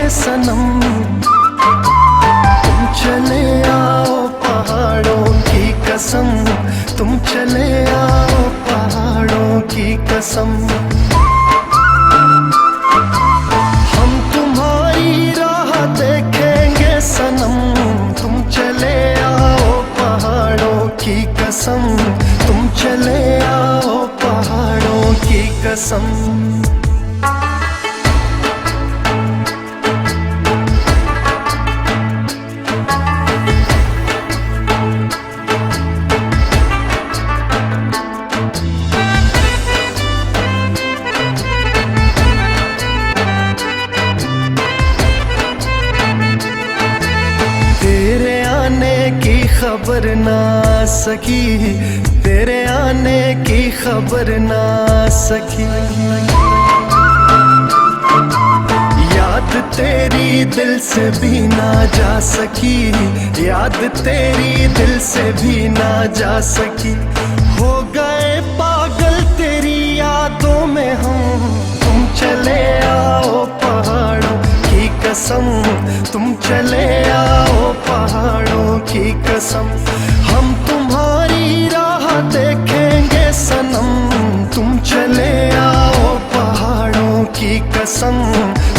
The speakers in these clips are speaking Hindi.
सनम। तुम चले आओ पहाड़ों की कसम, तुम चले आओ पहाड़ों की कसम। हम तुम्हारी राह देखेंगे सनम, तुम चले आओ पहाड़ों की कसम, तुम चले आओ पहाड़ों की कसम। तेरे आने की खबर ना सकी, तेरे आने की खबर ना सकी। याद तेरी दिल से भी ना जा सकी, याद तेरी दिल से भी ना जा सकी। हो गए पागल तेरी यादों में हम, तुम चले आओ पहाड़ों की कसम, तुम चले आओ पहाड़ों की कसम। हम तुम्हारी राह देखेंगे सनम, तुम चले आओ पहाड़ों की कसम,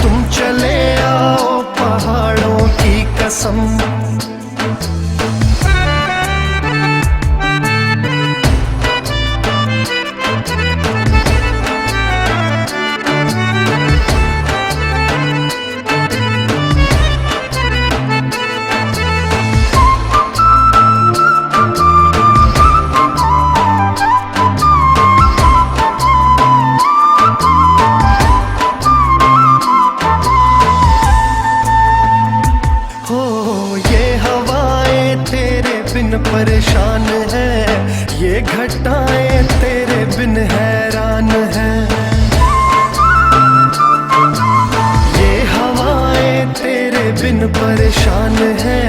तुम चले आओ पहाड़ों की कसम। बिन परेशान है, ये घटाएं तेरे बिन हैरान है। ये हवाएं तेरे बिन परेशान है,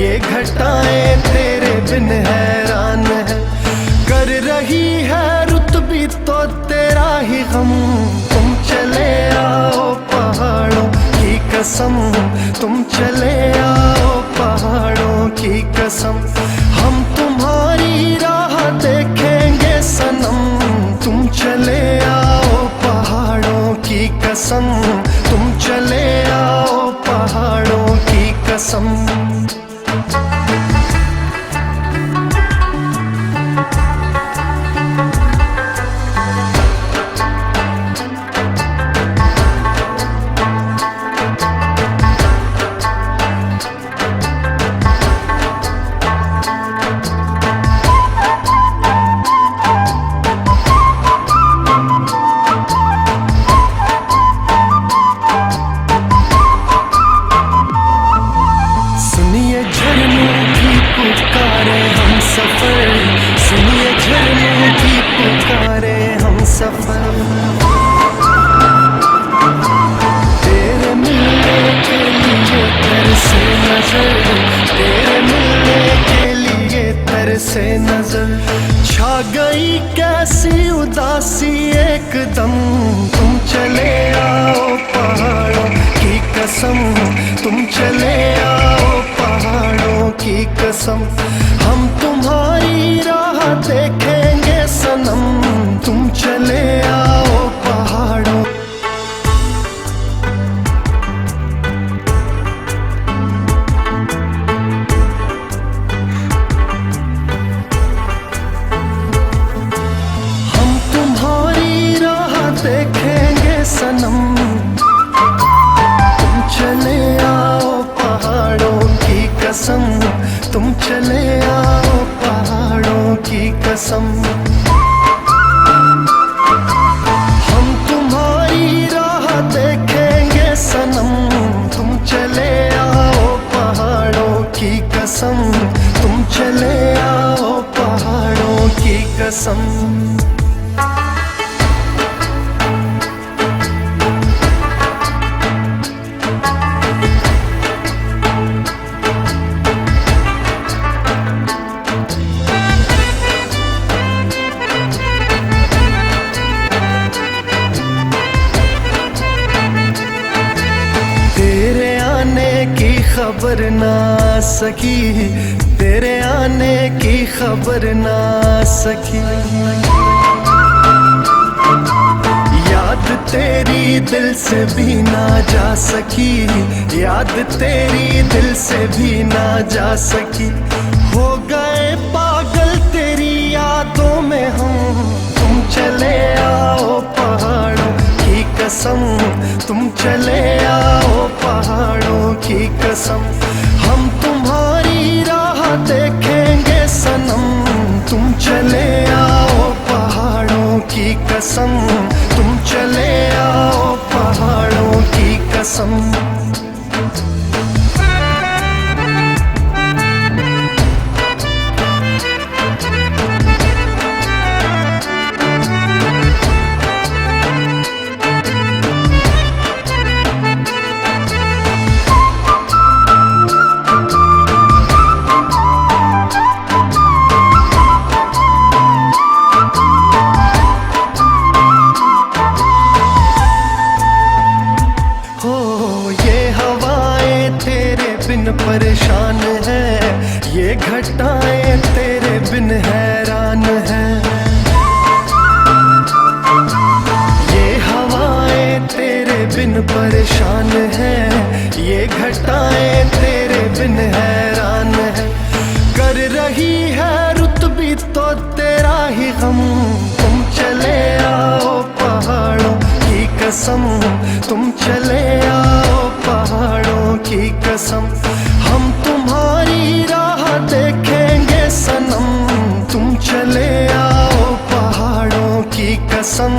ये घटाएं तेरे बिन हैरान है। कर रही है रुत भी तो तेरा ही गम, तुम चले आओ पहाड़ों की कसम, तुम चले आओ पहाड़ों की कसम। हम तुम्हारी राह देखेंगे सनम, तुम चले आओ पहाड़ों की कसम, तुम चले आओ पहाड़ों की कसम। सुनिए झरनों की पुकारे हम सफर, सुनिए झरनों की पुकारे हम सफर। तेरे मिलने के लिए तरसे नजर, तेरे मिलने के लिए तरसे नजर। छा गई कैसी उदासी एकदम, तुम चले आओ पहाड़ों की कसम, तुम चले आओ पहाड़ों की कसम। हम तुम्हारी राह देखेंगे सनम, तुम चले आओ पहाड़ों। हम तुम्हारी राह देखेंगे सनम, तुम चले आओ पहाड़ों की कसम, तुम चले आओ पहाड़ों की कसम। हम तुम्हारी राह देखेंगे सनम, तुम चले आओ पहाड़ों की कसम, तुम चले आओ पहाड़ों की कसम। खबर ना सकी, तेरे आने की खबर ना सकी। याद तेरी दिल से भी ना जा सकी, याद तेरी दिल से भी ना जा सकी। हो गए पागल तेरी यादों में हम, तुम चले आओ पहाड़ों की कसम, तुम चले आओ पहाड़ों की कसम। हम तुम्हारी राह देखेंगे सनम, तुम चले आओ पहाड़ों की कसम, तुम चले आओ पहाड़ों की कसम। बिन परेशान है, ये घटाएं तेरे बिन हैरान है। ये हवाएं तेरे बिन परेशान है, ये घटाएं तेरे बिन हैरान है। कर रही है रुत भी तो तेरा ही गम, तुम चले आओ पहाड़ों की कसम, तुम चले आओ पहाड़ों की कसम। हम तुम्हारी राह देखेंगे सनम, तुम चले आओ पहाड़ों की कसम,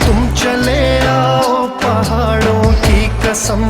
तुम चले आओ पहाड़ों की कसम।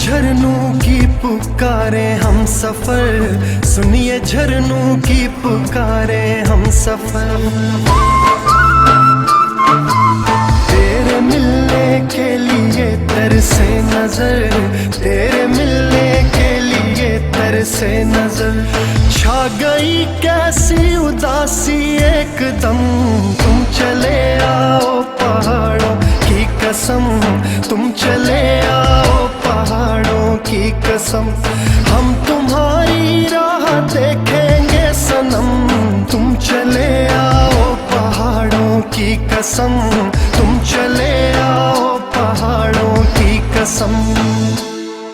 झरनों की पुकारे हम सफर, सुनिए झरनों की पुकारे हम सफर। तेरे मिलने के लिए तरसे नजर, तेरे मिलने के लिए तरसे नजर। छा गई कैसी उदासी एकदम, तुम चले आओ पहाड़ों की कसम, तुम चले आओ पहाड़ों की कसम। हम तुम्हारी राह देखेंगे सनम, तुम चले आओ पहाड़ों की कसम, तुम चले आओ पहाड़ों की कसम।